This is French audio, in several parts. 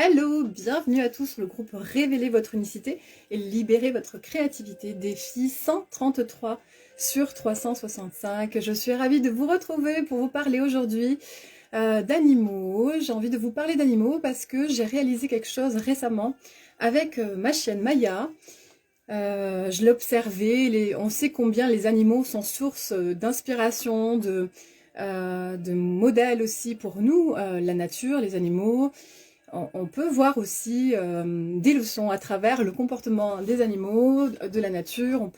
Hello, bienvenue à tous sur le groupe Révélez votre unicité et libérez votre créativité, défi 133 sur 365. Je suis ravie de vous retrouver pour vous parler aujourd'hui d'animaux. J'ai envie de vous parler d'animaux parce que j'ai réalisé quelque chose récemment avec ma chienne Maya. Je l'ai observé, on sait combien les animaux sont source d'inspiration, de modèles aussi pour nous, la nature, les animaux. On peut voir aussi des leçons à travers le comportement des animaux, de la nature.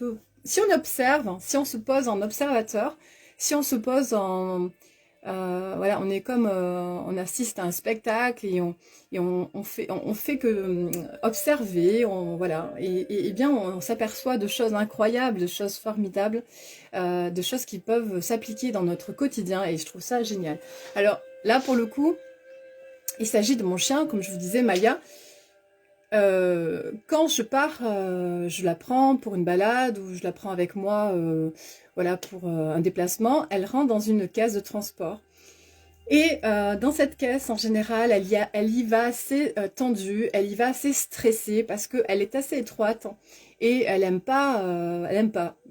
Si on observe, si on se pose en observateur, si on se pose voilà, on est comme, on assiste à un spectacle et on fait que observer, voilà, et bien on s'aperçoit de choses incroyables, de choses formidables, de choses qui peuvent s'appliquer dans notre quotidien et je trouve ça génial. Alors là pour le coup, il s'agit de mon chien, comme je vous disais, Maya. Quand je pars, je la prends pour une balade ou je la prends avec moi voilà, pour un déplacement, elle rentre dans une caisse de transport. Et dans cette caisse, en général, elle y va assez tendue, elle y va assez stressée parce qu'elle est assez étroite et elle aime pas,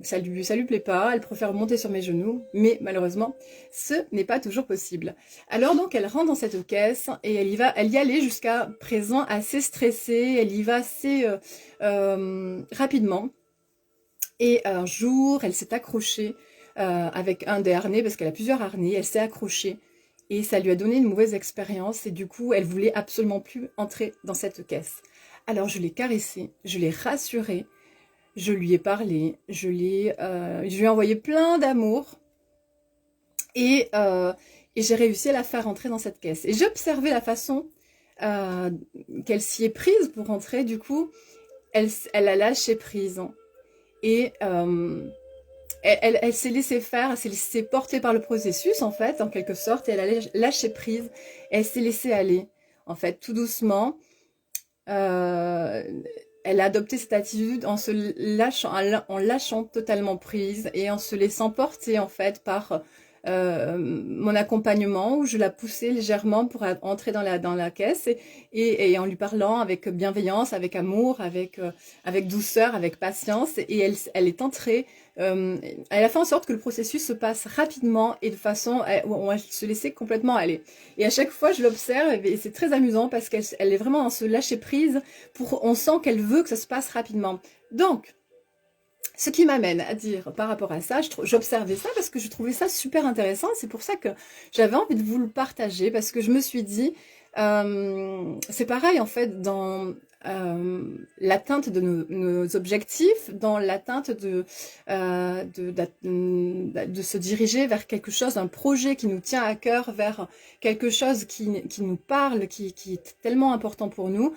ça lui plaît pas, elle préfère monter sur mes genoux, mais malheureusement, ce n'est pas toujours possible. Alors donc, elle rentre dans cette caisse et elle y allait jusqu'à présent assez stressée, elle y va assez rapidement. Et un jour, elle s'est accrochée avec un des harnais, parce qu'elle a plusieurs harnais, elle s'est accrochée. Et ça lui a donné une mauvaise expérience et du coup, elle voulait absolument plus entrer dans cette caisse. Alors je l'ai caressée, je l'ai rassurée, je lui ai parlé, je lui ai envoyé plein d'amour et j'ai réussi à la faire entrer dans cette caisse. Et j'ai observé la façon qu'elle s'y est prise pour entrer. Du coup, elle a lâché prise et elle s'est laissée faire, elle s'est laissée porter par le processus, en fait, en quelque sorte, et elle a lâché prise, et elle s'est laissée aller, en fait, tout doucement. Elle a adopté cette attitude en se lâchant, en lâchant totalement prise, et en se laissant porter, en fait, par mon accompagnement, où je la poussais légèrement pour entrer dans la caisse, et en lui parlant avec bienveillance, avec amour, avec douceur, avec patience, et elle est entrée. Elle a fait en sorte que le processus se passe rapidement et de façon où on va se laisser complètement aller. Et à chaque fois, je l'observe et c'est très amusant parce qu'elle est vraiment dans ce lâcher prise. On sent qu'elle veut que ça se passe rapidement. Donc, ce qui m'amène à dire par rapport à ça, j'observais ça parce que je trouvais ça super intéressant. C'est pour ça que j'avais envie de vous le partager parce que je me suis dit, c'est pareil en fait dans l'atteinte de nos objectifs, dans l'atteinte de se diriger vers quelque chose, un projet qui nous tient à cœur, vers quelque chose qui nous parle, qui est tellement important pour nous,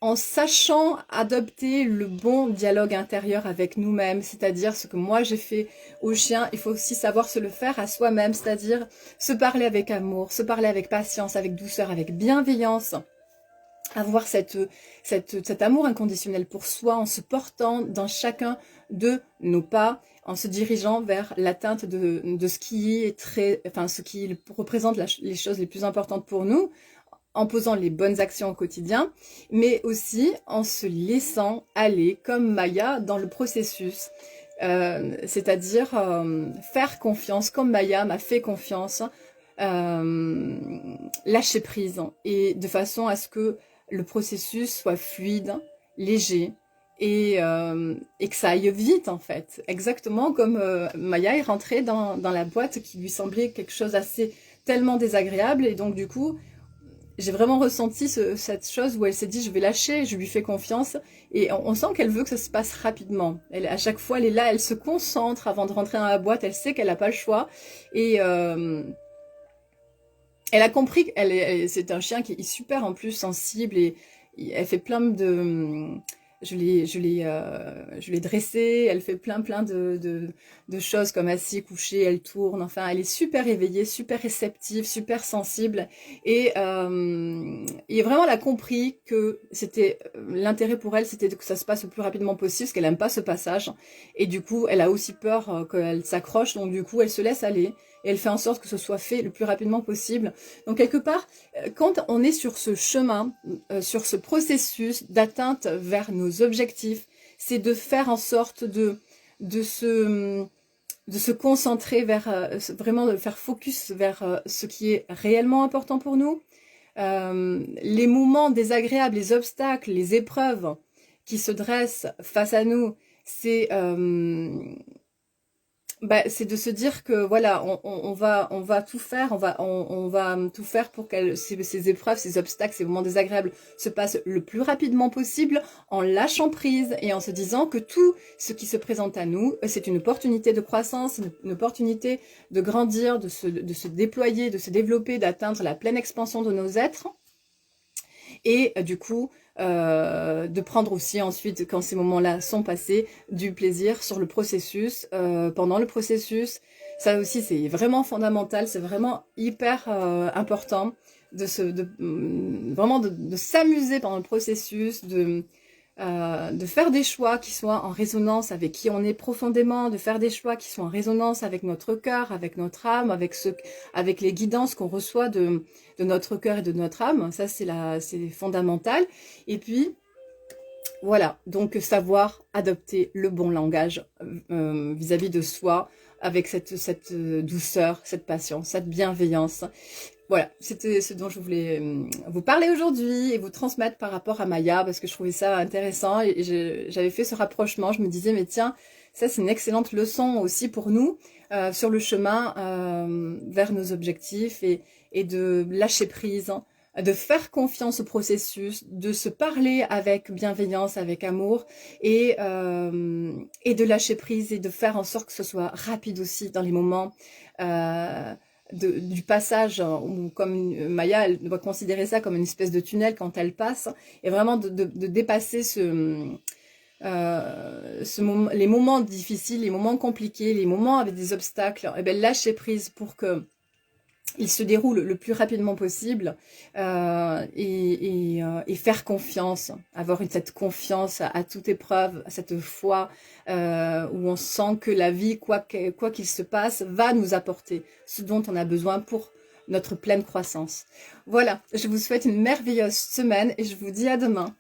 en sachant adopter le bon dialogue intérieur avec nous-mêmes, c'est-à-dire ce que moi j'ai fait au chien, il faut aussi savoir se le faire à soi-même, c'est-à-dire se parler avec amour, se parler avec patience, avec douceur, avec bienveillance, avoir cet amour inconditionnel pour soi en se portant dans chacun de nos pas, en se dirigeant vers l'atteinte de ce qui est ce qui représente les choses les plus importantes pour nous, en posant les bonnes actions au quotidien, mais aussi en se laissant aller comme Maya dans le processus. C'est-à-dire faire confiance, comme Maya m'a fait confiance, lâcher prise, et de façon à ce que le processus soit fluide, léger, et que ça aille vite en fait. Exactement comme Maya est rentrée dans la boîte qui lui semblait quelque chose assez tellement désagréable, et donc du coup, j'ai vraiment ressenti cette chose où elle s'est dit je vais lâcher, je lui fais confiance et on sent qu'elle veut que ça se passe rapidement. À chaque fois elle est là, elle se concentre avant de rentrer dans la boîte, elle sait qu'elle n'a pas le choix et elle a compris c'est un chien qui est super en plus sensible et elle fait plein de... Je l'ai dressée, elle fait plein de choses comme assis, couché, elle tourne, enfin elle est super éveillée, super réceptive, super sensible et vraiment elle a compris que c'était l'intérêt pour elle, c'était que ça se passe le plus rapidement possible parce qu'elle aime pas ce passage et du coup elle a aussi peur qu'elle s'accroche, donc du coup elle se laisse aller et elle fait en sorte que ce soit fait le plus rapidement possible. Donc quelque part, quand on est sur ce chemin, sur ce processus d'atteinte vers nos objectifs, c'est de faire en sorte de se concentrer vers, vraiment de faire focus vers ce qui est réellement important pour nous. Les moments désagréables, les obstacles, les épreuves qui se dressent face à nous, c'est c'est de se dire que voilà, on va tout faire, on va tout faire pour que ces épreuves, ces obstacles, ces moments désagréables se passent le plus rapidement possible, en lâchant prise et en se disant que tout ce qui se présente à nous, c'est une opportunité de croissance, une opportunité de grandir, de se déployer, de se développer, d'atteindre la pleine expansion de nos êtres. Et du coup, de prendre aussi ensuite, quand ces moments-là sont passés, du plaisir sur le processus, pendant le processus. Ça aussi, c'est vraiment fondamental, c'est vraiment hyper important vraiment de s'amuser pendant le processus, de faire des choix qui soient en résonance avec qui on est profondément, de faire des choix qui soient en résonance avec notre cœur, avec notre âme, avec les guidances qu'on reçoit de notre cœur et de notre âme. Ça, c'est fondamental. Et puis, voilà, donc savoir adopter le bon langage vis-à-vis de soi, avec cette douceur, cette patience, cette bienveillance. Voilà, c'était ce dont je voulais vous parler aujourd'hui et vous transmettre par rapport à Maya, parce que je trouvais ça intéressant et j'avais fait ce rapprochement. Je me disais, mais tiens, ça c'est une excellente leçon aussi pour nous sur le chemin vers nos objectifs et de lâcher prise, hein, de faire confiance au processus, de se parler avec bienveillance, avec amour et de lâcher prise et de faire en sorte que ce soit rapide aussi dans les moments du passage, où comme Maya, elle doit considérer ça comme une espèce de tunnel quand elle passe, et vraiment de dépasser les moments difficiles, les moments compliqués, les moments avec des obstacles, et bien lâcher prise pour que il se déroule le plus rapidement possible et faire confiance, avoir cette confiance à toute épreuve, à cette foi où on sent que la vie, quoi qu'il se passe, va nous apporter ce dont on a besoin pour notre pleine croissance. Voilà, je vous souhaite une merveilleuse semaine et je vous dis à demain.